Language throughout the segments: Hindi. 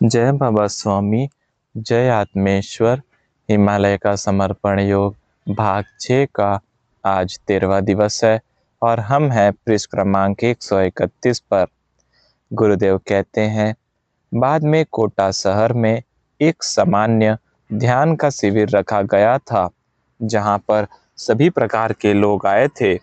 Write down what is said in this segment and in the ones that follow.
जय बाबा स्वामी, जय आत्मेश्वर। हिमालय का समर्पण योग भाग 6 का आज 13वां दिवस है और हम हैं पृष्ठ क्रमांक 131 पर। गुरुदेव कहते हैं, बाद में कोटा शहर में एक सामान्य ध्यान का शिविर रखा गया था, जहां पर सभी प्रकार के लोग आए थे।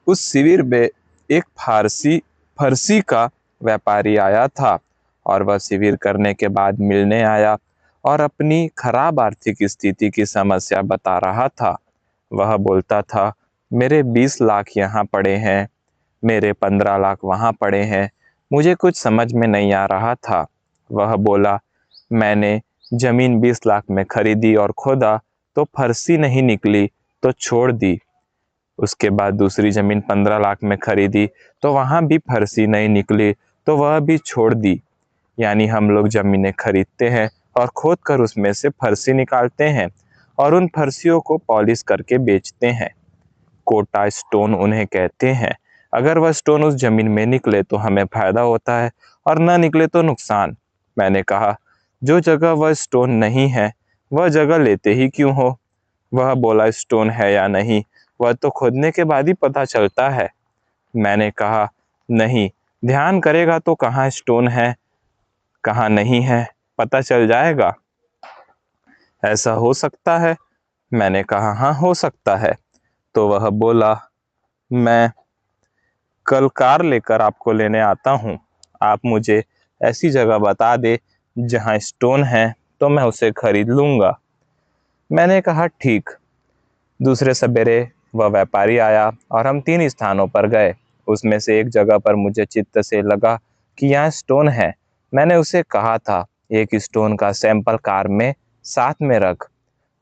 उस शिविर में एक फरसी का व्यापारी आया था और वह शिविर करने के बाद मिलने आया और अपनी खराब आर्थिक स्थिति की समस्या बता रहा था। वह बोलता था, मेरे 20 लाख यहाँ पड़े हैं, मेरे 15 लाख वहाँ पड़े हैं, मुझे कुछ समझ में नहीं आ रहा था। वह बोला, मैंने जमीन 20 लाख में खरीदी और खोदा तो फरसी नहीं निकली तो छोड़ दी। उसके बाद दूसरी जमीन 15 लाख में खरीदी तो वहां भी फरसी नहीं निकली तो वह भी छोड़ दी। यानी हम लोग जमीनें खरीदते हैं और खोद कर उसमें से फरसी निकालते हैं और उन फरसियों को पॉलिश करके बेचते हैं। कोटा स्टोन उन्हें कहते हैं। अगर वह स्टोन उस जमीन में निकले तो हमें फायदा होता है और न निकले तो नुकसान। मैंने कहा, जो जगह वह स्टोन नहीं है वह जगह लेते ही क्यों हो? वह बोला, स्टोन है या नहीं वह तो खोदने के बाद ही पता चलता है। मैंने कहा, नहीं, ध्यान करेगा तो कहाँ स्टोन है कहाँ नहीं है पता चल जाएगा। ऐसा हो सकता है? मैंने कहा, हाँ हो सकता है। तो वह बोला, मैं कल कार लेकर आपको लेने आता हूँ। आप मुझे ऐसी जगह बता दे जहाँ स्टोन है तो मैं उसे खरीद लूँगा। मैंने कहा, ठीक। दूसरे सवेरे वह व्यापारी आया और हम 3 स्थानों पर गए। उसमें से एक जगह पर मुझे चित्त से लगा कि यहाँ स्टोन है। मैंने उसे कहा था, एक स्टोन का सैंपल कार में साथ में रख।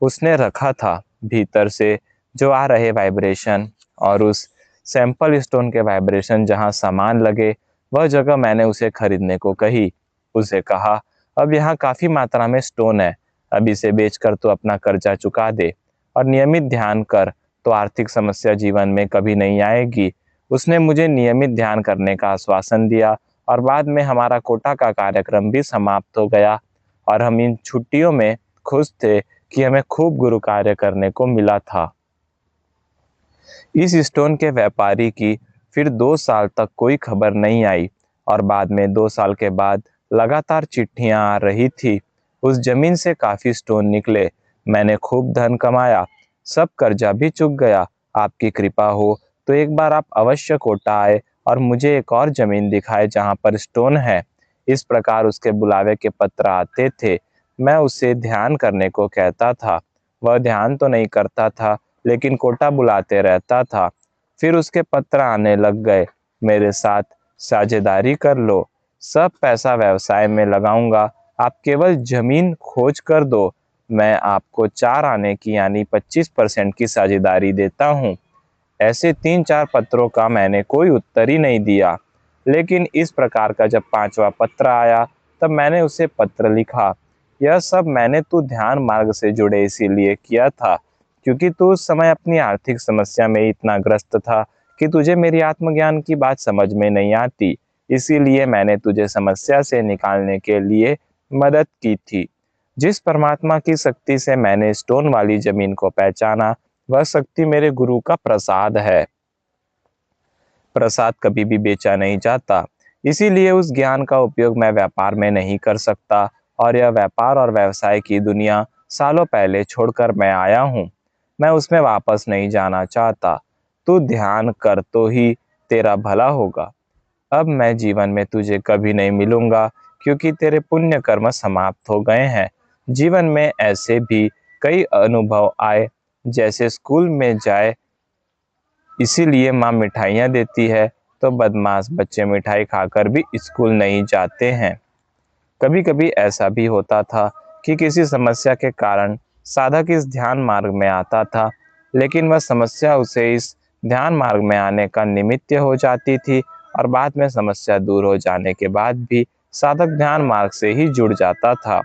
उसने रखा था। भीतर से जो आ रहे वाइब्रेशन और उस सैंपल स्टोन के वाइब्रेशन जहाँ सामान लगे, वह जगह मैंने उसे खरीदने को कही। उसे कहा, अब यहाँ काफ़ी मात्रा में स्टोन है, अब इसे बेचकर तो अपना कर्जा चुका दे और नियमित ध्यान कर तो आर्थिक समस्या जीवन में कभी नहीं आएगी। उसने मुझे नियमित ध्यान करने का आश्वासन दिया और बाद में हमारा कोटा का कार्यक्रम भी समाप्त हो गया और हम इन छुट्टियों में खुश थे कि हमें खूब गुरु कार्य करने को मिला था। इस स्टोन के व्यापारी की फिर 2 साल तक कोई खबर नहीं आई और बाद में 2 साल के बाद लगातार चिट्ठियां आ रही थी। उस जमीन से काफी स्टोन निकले। मैंने खूब धन कमाया, सब कर्जा भी चुक गया। आपकी कृपा हो तो एक बार आप अवश्य कोटा आए और मुझे एक और जमीन दिखाए जहां पर स्टोन है। इस प्रकार उसके बुलावे के पत्र आते थे। मैं उसे ध्यान करने को कहता था। वह ध्यान तो नहीं करता था, लेकिन कोटा बुलाते रहता था। फिर उसके पत्र आने लग गए, मेरे साथ साझेदारी कर लो, सब पैसा व्यवसाय में लगाऊंगा, आप केवल जमीन खोज कर दो, मैं आपको 4 आने की यानी 25% की साझेदारी देता हूँ। ऐसे 3-4 पत्रों का मैंने कोई उत्तर ही नहीं दिया। लेकिन इस प्रकार का जब 5वां पत्र आया तब मैंने उसे पत्र लिखा। यह सब मैंने तू ध्यान मार्ग से जुड़े इसीलिए किया था क्योंकि तू उस समय अपनी आर्थिक समस्या में इतना ग्रस्त था कि तुझे मेरी आत्मज्ञान की बात समझ में नहीं आती। इसीलिए मैंने तुझे समस्या से निकालने के लिए मदद की थी। जिस परमात्मा की शक्ति से मैंने स्टोन वाली जमीन को पहचाना, वह शक्ति मेरे गुरु का प्रसाद है। प्रसाद कभी भी बेचा नहीं जाता, इसीलिए उस ज्ञान का उपयोग मैं व्यापार में नहीं कर सकता और यह व्यापार और व्यवसाय की दुनिया सालों पहले छोड़कर मैं आया हूँ। मैं उसमें वापस नहीं जाना चाहता। तू ध्यान कर तो ही तेरा भला होगा। अब मैं जीवन में तुझे कभी नहीं मिलूंगा क्योंकि तेरे पुण्य कर्म समाप्त हो गए हैं। जीवन में ऐसे भी कई अनुभव आए, जैसे स्कूल में जाए इसीलिए माँ मिठाइयाँ देती है तो बदमाश बच्चे मिठाई खाकर भी स्कूल नहीं जाते हैं। कभी कभी ऐसा भी होता था कि किसी समस्या के कारण साधक इस ध्यान मार्ग में आता था, लेकिन वह समस्या उसे इस ध्यान मार्ग में आने का निमित्त हो जाती थी और बाद में समस्या दूर हो जाने के बाद भी साधक ध्यान मार्ग से ही जुड़ जाता था।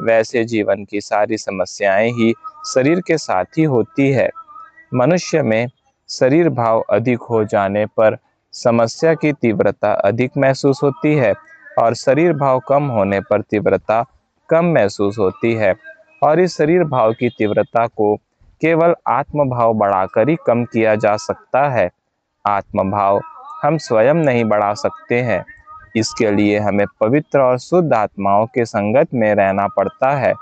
वैसे जीवन की सारी समस्याएं ही शरीर के साथ ही होती है। मनुष्य में शरीर भाव अधिक हो जाने पर समस्या की तीव्रता अधिक महसूस होती है। और शरीर भाव कम होने पर तीव्रता कम महसूस होती है। और इस शरीर भाव की तीव्रता को केवल आत्म भाव बढ़ाकर ही कम किया जा सकता है। आत्म भाव हम स्वयं नहीं बढ़ा सकते हैं। इसके लिए हमें पवित्र और शुद्ध आत्माओं के संगत में रहना पड़ता है।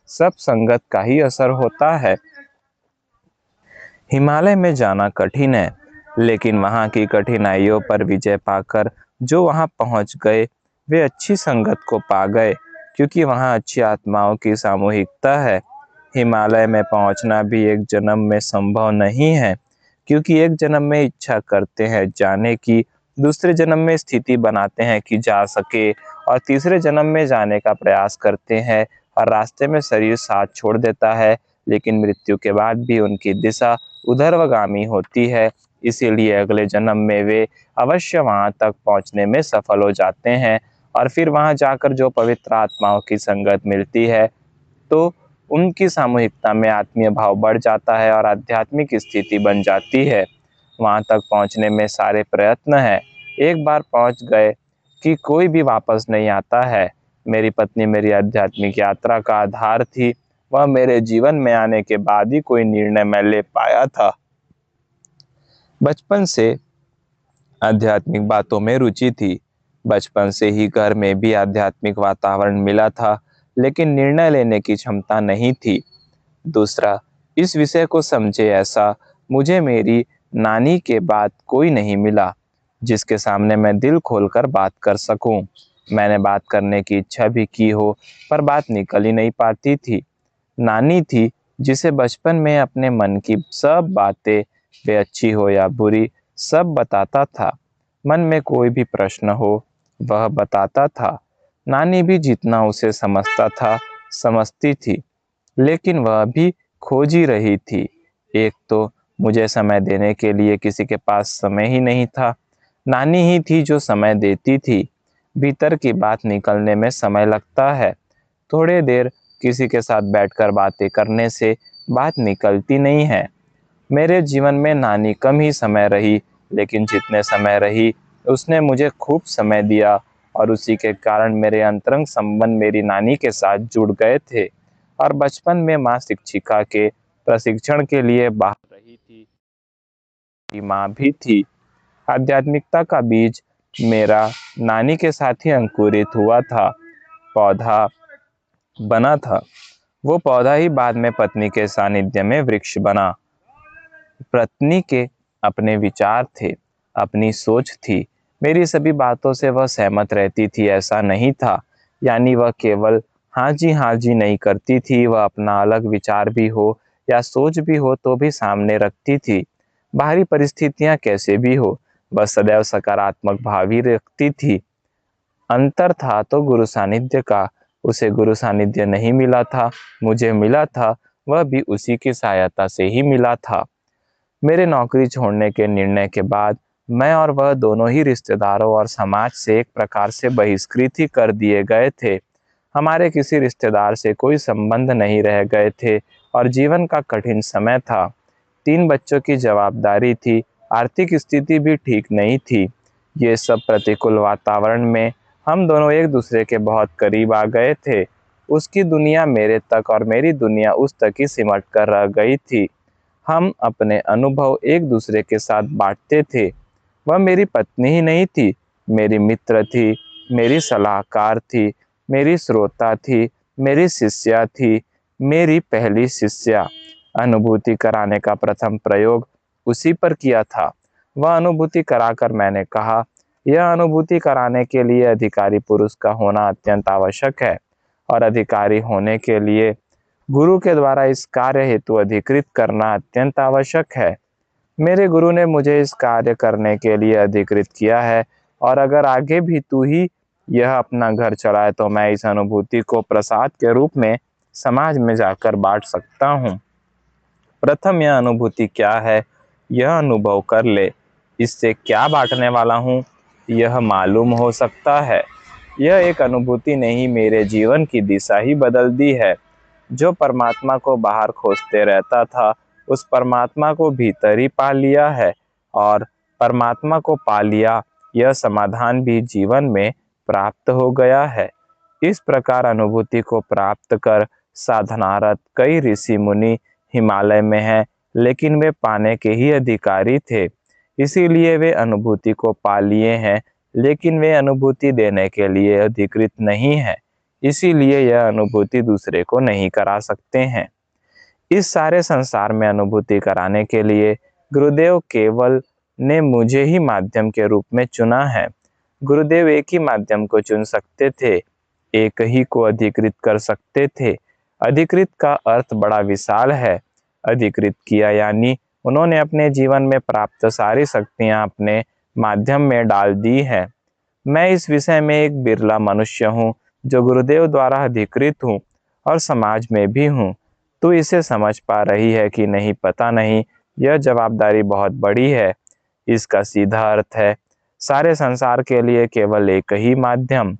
सब संगत का ही असर होता है। हिमालय में जाना कठिन है, लेकिन वहाँ की कठिनाइयों पर विजय पाकर जो वहाँ पहुँच गए वे अच्छी संगत को पा गए, क्योंकि वहाँ अच्छी आत्माओं की सामूहिकता है। हिमालय में पहुँचना भी एक जन्म में संभव नहीं है, क्योंकि एक जन्म में इच्छा करते हैं जाने की, दूसरे जन्म में स्थिति बनाते हैं कि जा सके, और तीसरे जन्म में जाने का प्रयास करते हैं और रास्ते में शरीर साथ छोड़ देता है, लेकिन मृत्यु के बाद भी उनकी दिशा उधर्वगामी होती है। इसीलिए अगले जन्म में वे अवश्य वहां तक पहुंचने में सफल हो जाते हैं, और फिर वहां जाकर जो पवित्र आत्माओं की संगत मिलती है तो उनकी सामूहिकता में आत्मीय भाव बढ़ जाता है और आध्यात्मिक स्थिति बन जाती है। वहां तक पहुंचने में सारे प्रयत्न हैं। एक बार पहुंच गए कि कोई भी वापस नहीं आता है। मेरी पत्नी मेरी आध्यात्मिक यात्रा का आधार थी। वह मेरे जीवन में आने के बाद ही कोई निर्णय मैं ले पाया था। बचपन से आध्यात्मिक बातों में रुचि थी। बचपन से ही घर में भी आध्यात्मिक वातावरण मिला था, लेकिन निर्णय लेने की क्षमता नहीं थी। दूसरा, इस विषय को समझे ऐसा मुझे मेरी नानी के बाद कोई नहीं मिला, जिसके सामने मैं दिल खोलकर बात कर सकूं। मैंने बात करने की इच्छा भी की हो, पर बात निकल ही नहीं पाती थी। नानी थी जिसे बचपन में अपने मन की सब बातें, वे अच्छी हो या बुरी, सब बताता था। मन में कोई भी प्रश्न हो वह बताता था। नानी भी जितना उसे समझता था समझती थी, लेकिन वह भी खोज ही रही थी। एक तो मुझे समय देने के लिए किसी के पास समय ही नहीं था। नानी ही थी जो समय देती थी। भीतर की बात निकलने में समय लगता है। थोड़े देर किसी के साथ बैठकर बातें करने से बात निकलती नहीं है। मेरे जीवन में नानी कम ही समय रही, लेकिन जितने समय रही उसने मुझे खूब समय दिया, और उसी के कारण मेरे अंतरंग संबंध मेरी नानी के साथ जुड़ गए थे। और बचपन में माँ शिक्षिका के प्रशिक्षण के लिए बाहर रही थी, मेरी माँ भी थी। आध्यात्मिकता का बीज मेरा नानी के साथ ही अंकुरित हुआ था, पौधा बना था। वो पौधा ही बाद में पत्नी के सानिध्य में वृक्ष बना। पत्नी के अपने विचार थे, अपनी सोच थी। मेरी सभी बातों से वह सहमत रहती थी ऐसा नहीं था। यानी वह केवल हाँ जी नहीं करती थी, वह अपना अलग विचार भी हो या सोच भी हो तो भी सामने रखती थी। बाहरी परिस्थितियां कैसे भी हो, वह सदैव सकारात्मक भाव ही रखती थी। अंतर था तो गुरु सानिध्य का। उसे गुरु सानिध्य नहीं मिला था, मुझे मिला था, वह भी उसी की सहायता से ही मिला था। मेरे नौकरी छोड़ने के निर्णय के बाद मैं और वह दोनों ही रिश्तेदारों और समाज से एक प्रकार से बहिष्कृत ही कर दिए गए थे। हमारे किसी रिश्तेदार से कोई संबंध नहीं रह गए थे, और जीवन का कठिन समय था। 3 बच्चों की जवाबदारी थी, आर्थिक स्थिति भी ठीक नहीं थी। ये सब प्रतिकूल वातावरण में हम दोनों एक दूसरे के बहुत करीब आ गए थे। उसकी दुनिया मेरे तक और मेरी दुनिया उस तक ही सिमट कर रह गई थी। हम अपने अनुभव एक दूसरे के साथ बांटते थे। वह मेरी पत्नी ही नहीं थी, मेरी मित्र थी, मेरी सलाहकार थी, मेरी श्रोता थी, मेरी शिष्या थी, मेरी पहली शिष्या। अनुभूति कराने का प्रथम प्रयोग उसी पर किया था। वह अनुभूति कराकर मैंने कहा, यह अनुभूति कराने के लिए अधिकारी पुरुष का होना अत्यंत आवश्यक है, और अधिकारी होने के लिए गुरु के द्वारा इस कार्य हेतु अधिकृत करना अत्यंत आवश्यक है। मेरे गुरु ने मुझे इस कार्य करने के लिए अधिकृत किया है, और अगर आगे भी तू ही यह अपना घर चलाए तो मैं इस अनुभूति को प्रसाद के रूप में समाज में जाकर बांट सकता हूँ। प्रथम यह अनुभूति क्या है, यह अनुभव कर ले। इससे क्या बांटने वाला हूँ यह मालूम हो सकता है। यह एक अनुभूति ने ही मेरे जीवन की दिशा ही बदल दी है। जो परमात्मा को बाहर खोजते रहता था, उस परमात्मा को भीतर ही पा लिया है, और परमात्मा को पा लिया, यह समाधान भी जीवन में प्राप्त हो गया है। इस प्रकार अनुभूति को प्राप्त कर साधनारत कई ऋषि मुनि हिमालय में हैं, लेकिन वे पाने के ही अधिकारी थे। इसीलिए वे अनुभूति को पा लिए हैं, लेकिन वे अनुभूति देने के लिए अधिकृत नहीं है। इसीलिए यह अनुभूति दूसरे को नहीं करा सकते हैं। इस सारे संसार में अनुभूति कराने के लिए गुरुदेव केवल ने मुझे ही माध्यम के रूप में चुना है। गुरुदेव एक ही माध्यम को चुन सकते थे, एक ही को अधिकृत कर सकते थे। अधिकृत का अर्थ बड़ा विशाल है। अधिकृत किया यानी उन्होंने अपने जीवन में प्राप्त सारी शक्तियां अपने माध्यम में डाल दी है। मैं इस विषय में एक बिरला मनुष्य हूँ जो गुरुदेव द्वारा अधिकृत हूँ और समाज में भी हूँ। तू इसे समझ पा रही है कि नहीं पता नहीं, यह जवाबदारी बहुत बड़ी है। इसका सीधा अर्थ है सारे संसार के लिए केवल एक ही माध्यम।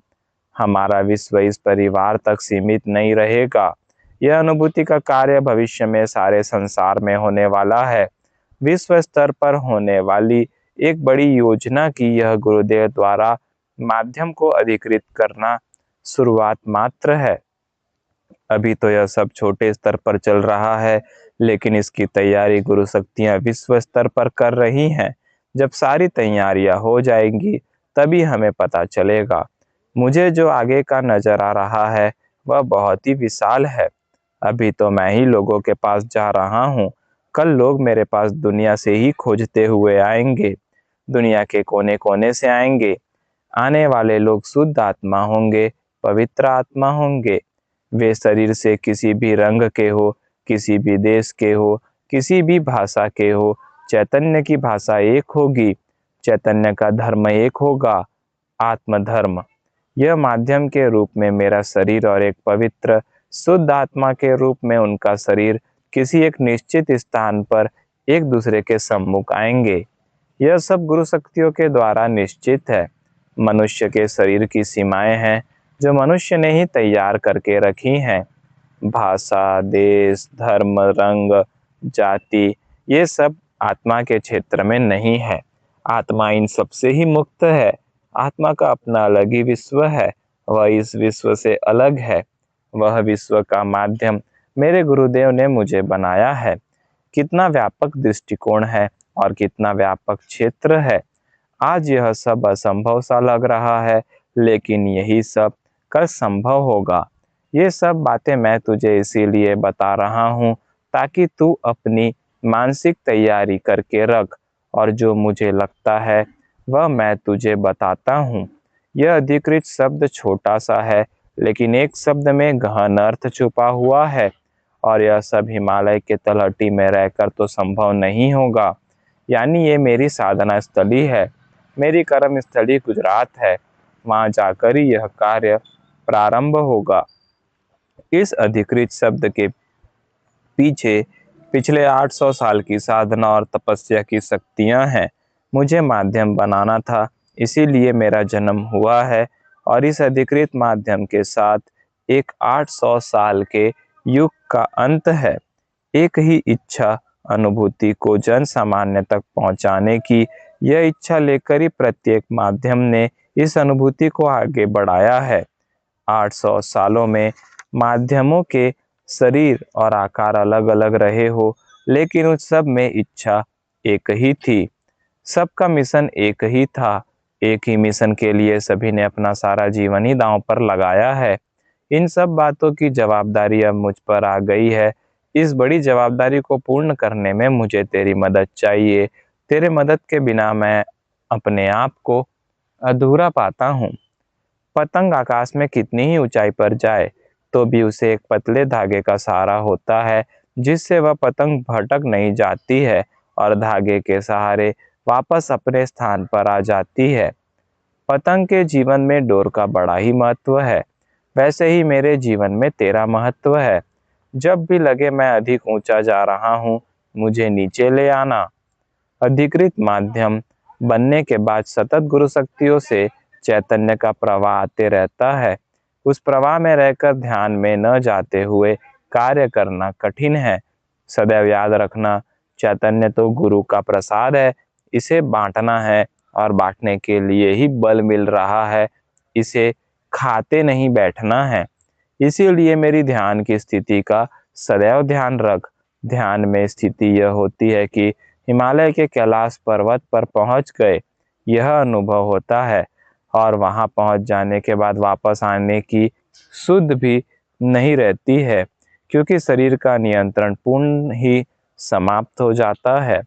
हमारा विश्व इस परिवार तक सीमित नहीं रहेगा। यह अनुभूति का कार्य भविष्य में सारे संसार में होने वाला है। विश्व स्तर पर होने वाली एक बड़ी योजना की यह गुरुदेव द्वारा माध्यम को अधिकृत करना शुरुआत मात्र है। अभी तो यह सब छोटे स्तर पर चल रहा है, लेकिन इसकी तैयारी गुरु शक्तियां विश्व स्तर पर कर रही हैं। जब सारी तैयारियां हो जाएंगी तभी हमें पता चलेगा। मुझे जो आगे का नजर आ रहा है वह बहुत ही विशाल है। अभी तो मैं ही लोगों के पास जा रहा हूँ, कल लोग मेरे पास दुनिया से ही खोजते हुए आएंगे। दुनिया के कोने कोने से आएंगे। आने वाले लोग शुद्ध आत्मा होंगे, पवित्र आत्मा होंगे। वे शरीर से किसी भी रंग के हो, किसी भी देश के हो, किसी भी भाषा के हो, चैतन्य की भाषा एक होगी। चैतन्य का धर्म एक होगा, आत्मधर्म। यह माध्यम के रूप में मेरा शरीर और एक पवित्र शुद्ध आत्मा के रूप में उनका शरीर किसी एक निश्चित स्थान पर एक दूसरे के सम्मुख आएंगे। यह सब गुरु शक्तियों के द्वारा निश्चित है। मनुष्य के शरीर की सीमाएं हैं जो मनुष्य ने ही तैयार करके रखी हैं। भाषा, देश, धर्म, रंग, जाति, ये सब आत्मा के क्षेत्र में नहीं है। आत्मा इन सब से ही मुक्त है। आत्मा का अपना अलग ही विश्व है, वह इस विश्व से अलग है। वह विश्व का माध्यम मेरे गुरुदेव ने मुझे बनाया है। कितना व्यापक दृष्टिकोण है और कितना व्यापक क्षेत्र है। आज यह सब असंभव सा लग रहा है, लेकिन यही सब कल संभव होगा। ये सब बातें मैं तुझे इसीलिए बता रहा हूँ ताकि तू अपनी मानसिक तैयारी करके रख, और जो मुझे लगता है वह मैं तुझे बताता हूँ। यह अधिकृत शब्द छोटा सा है, लेकिन एक शब्द में गहन अर्थ छुपा हुआ है, और यह सब हिमालय के तलहटी में रहकर तो संभव नहीं होगा। यानी ये मेरी साधना स्थली है, मेरी कर्म स्थली गुजरात है। वहाँ जाकर ही यह कार्य प्रारंभ होगा। इस अधिकृत शब्द के पीछे पिछले 800 साल की साधना और तपस्या की शक्तियाँ हैं। मुझे माध्यम बनाना था, इसीलिए मेरा जन्म हुआ है, और इस अधिकृत माध्यम के साथ एक 800 साल के युग का अंत है। एक ही इच्छा, अनुभूति को जन सामान्य तक पहुंचाने की, यह इच्छा लेकर ही प्रत्येक माध्यम ने इस अनुभूति को आगे बढ़ाया है। 800 सालों में माध्यमों के शरीर और आकार अलग अलग रहे हो, लेकिन उस सब में इच्छा एक ही थी। सबका मिशन एक ही था। एक ही मिशन के लिए सभी ने अपना सारा जीवन ही दांव पर लगाया है। इन सब बातों की जवाबदारी अब मुझ पर आ गई है। इस बड़ी जवाबदारी को पूर्ण करने में मुझे तेरी मदद चाहिए। तेरे मदद के बिना मैं अपने आप को अधूरा पाता हूँ। पतंग आकाश में कितनी ही ऊंचाई पर जाए तो भी उसे एक पतले धागे का सहारा होता है, जिससे वह पतंग भटक नहीं जाती है और धागे के सहारे वापस अपने स्थान पर आ जाती है। पतंग के जीवन में डोर का बड़ा ही महत्व है। वैसे ही मेरे जीवन में तेरा महत्व है। जब भी लगे मैं अधिक ऊंचा जा रहा हूँ, मुझे नीचे ले आना। अधिकृत माध्यम बनने के बाद सतत गुरु शक्तियों से चैतन्य का प्रवाह आते रहता है। उस प्रवाह में रहकर ध्यान में न जाते हुए कार्य करना कठिन है। सदैव याद रखना, चैतन्य तो गुरु का प्रसाद है, इसे बांटना है, और बांटने के लिए ही बल मिल रहा है। इसे खाते नहीं बैठना है। इसीलिए मेरी ध्यान की स्थिति का सदैव ध्यान रख। ध्यान में स्थिति यह होती है कि हिमालय के कैलाश पर्वत पर पहुंच गए, यह अनुभव होता है। और वहां पहुंच जाने के बाद वापस आने की सुध भी नहीं रहती है, क्योंकि शरीर का नियंत्रण पूर्ण ही समाप्त हो जाता है।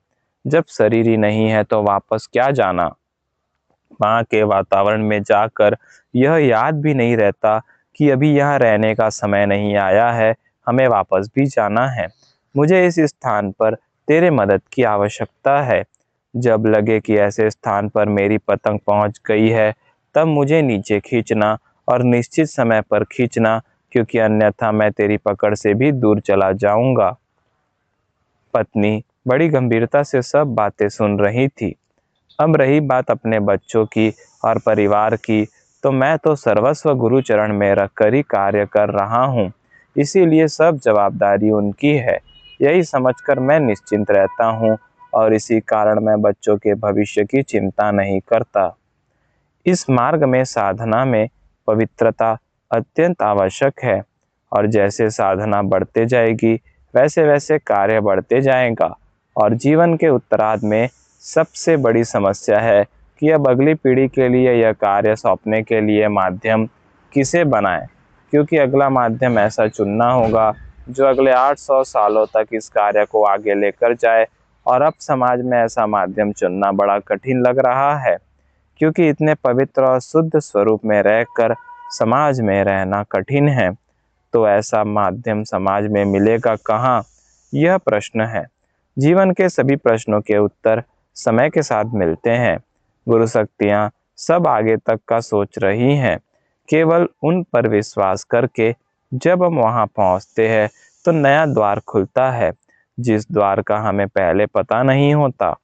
जब शरीर ही नहीं है तो वापस क्या जाना। वहाँ के वातावरण में जाकर यह याद भी नहीं रहता कि अभी यहाँ रहने का समय नहीं आया है, हमें वापस भी जाना है। मुझे इस स्थान पर तेरे मदद की आवश्यकता है। जब लगे कि ऐसे स्थान पर मेरी पतंग पहुँच गई है, तब मुझे नीचे खींचना और निश्चित समय पर खींचना, क्योंकि अन्यथा मैं तेरी पकड़ से भी दूर चला जाऊंगा। पत्नी बड़ी गंभीरता से सब बातें सुन रही थी। अब रही बात अपने बच्चों की और परिवार की, तो मैं तो सर्वस्व गुरु चरण में रखकर ही कार्य कर रहा हूँ। इसीलिए सब जवाबदारी उनकी है, यही समझकर मैं निश्चिंत रहता हूँ और इसी कारण मैं बच्चों के भविष्य की चिंता नहीं करता। इस मार्ग में साधना में पवित्रता अत्यंत आवश्यक है, और जैसे साधना बढ़ते जाएगी वैसे वैसे कार्य बढ़ते जाएगा। और जीवन के उत्तरार्ध में सबसे बड़ी समस्या है कि अब अगली पीढ़ी के लिए यह कार्य सौंपने के लिए माध्यम किसे बनाएं, क्योंकि अगला माध्यम ऐसा चुनना होगा जो अगले 800 सालों तक इस कार्य को आगे लेकर जाए। और अब समाज में ऐसा माध्यम चुनना बड़ा कठिन लग रहा है, क्योंकि इतने पवित्र और शुद्ध स्वरूप में रहकर समाज में रहना कठिन है। तो ऐसा माध्यम समाज में मिलेगा कहाँ, यह प्रश्न है। जीवन के सभी प्रश्नों के उत्तर समय के साथ मिलते हैं। गुरु शक्तियाँ सब आगे तक का सोच रही हैं। केवल उन पर विश्वास करके जब हम वहाँ पहुँचते हैं तो नया द्वार खुलता है, जिस द्वार का हमें पहले पता नहीं होता।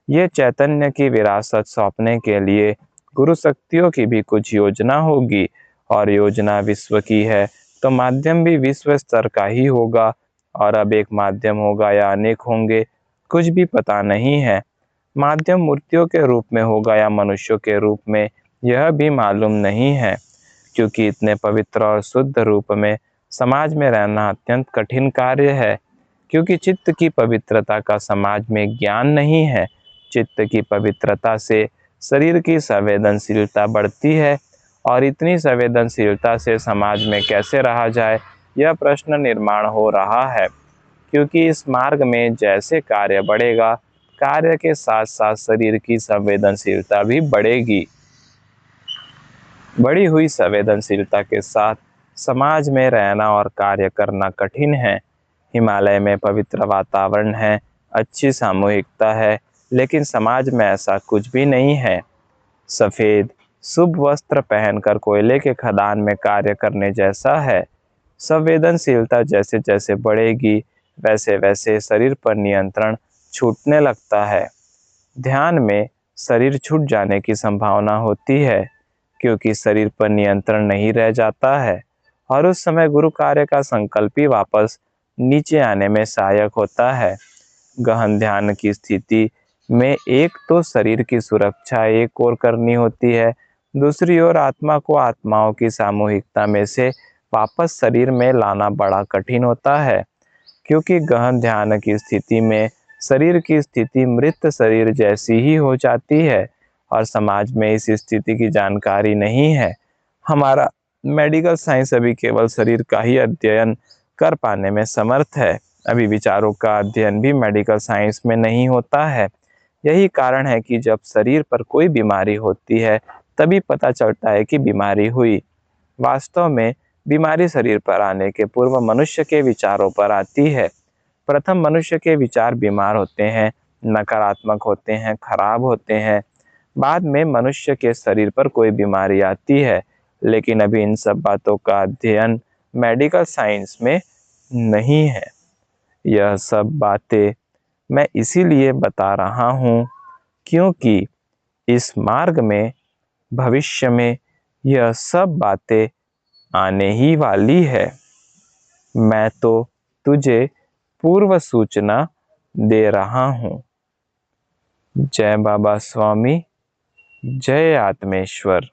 ये चैतन्य की विरासत सौंपने के लिए गुरु शक्तियों की भी कुछ योजना होगी, और योजना विश्व की है तो माध्यम भी विश्व स्तर का ही होगा। और अब एक माध्यम होगा या अनेक होंगे, कुछ भी पता नहीं है। माध्यम मूर्तियों के रूप में होगा या मनुष्यों के रूप में, यह भी मालूम नहीं है, क्योंकि इतने पवित्र और शुद्ध रूप में समाज में रहना अत्यंत कठिन कार्य है। क्योंकि चित्त की पवित्रता का समाज में ज्ञान नहीं है। चित्त की पवित्रता से शरीर की संवेदनशीलता बढ़ती है, और इतनी संवेदनशीलता से समाज में कैसे रहा जाए, यह प्रश्न निर्माण हो रहा है। क्योंकि इस मार्ग में जैसे कार्य बढ़ेगा, कार्य के साथ साथ शरीर की संवेदनशीलता भी बढ़ेगी। बढ़ी हुई संवेदनशीलता के साथ समाज में रहना और कार्य करना कठिन है। हिमालय में पवित्र वातावरण है, अच्छी सामूहिकता है, लेकिन समाज में ऐसा कुछ भी नहीं है। सफ़ेद शुभ वस्त्र पहनकर कोयले के खदान में कार्य करने जैसा है। संवेदनशीलता जैसे जैसे बढ़ेगी वैसे वैसे शरीर पर नियंत्रण छूटने लगता है। ध्यान में शरीर छूट जाने की संभावना होती है, क्योंकि शरीर पर नियंत्रण नहीं रह जाता है, और उस समय गुरु कार्य का संकल्प ही वापस नीचे आने में सहायक होता है। गहन ध्यान की स्थिति में एक तो शरीर की सुरक्षा एक ओर करनी होती है, दूसरी ओर आत्मा को आत्माओं की सामूहिकता में से वापस शरीर में लाना बड़ा कठिन होता है। क्योंकि गहन ध्यान की स्थिति में शरीर की स्थिति मृत शरीर जैसी ही हो जाती है, और समाज में इस स्थिति की जानकारी नहीं है। हमारा मेडिकल साइंस अभी केवल शरीर का ही अध्ययन कर पाने में समर्थ है। अभी विचारों का अध्ययन भी मेडिकल साइंस में नहीं होता है। यही कारण है कि जब शरीर पर कोई बीमारी होती है तभी पता चलता है कि बीमारी हुई। वास्तव में बीमारी शरीर पर आने के पूर्व मनुष्य के विचारों पर आती है। प्रथम मनुष्य के विचार बीमार होते हैं, नकारात्मक होते हैं, खराब होते हैं। बाद में मनुष्य के शरीर पर कोई बीमारी आती है, लेकिन अभी इन सब बातों का अध्ययन मेडिकल साइंस में नहीं है। यह सब बातें मैं इसीलिए बता रहा हूँ क्योंकि इस मार्ग में भविष्य में यह सब बातें आने ही वाली है। मैं तो तुझे पूर्व सूचना दे रहा हूँ। जय बाबा स्वामी, जय आत्मेश्वर।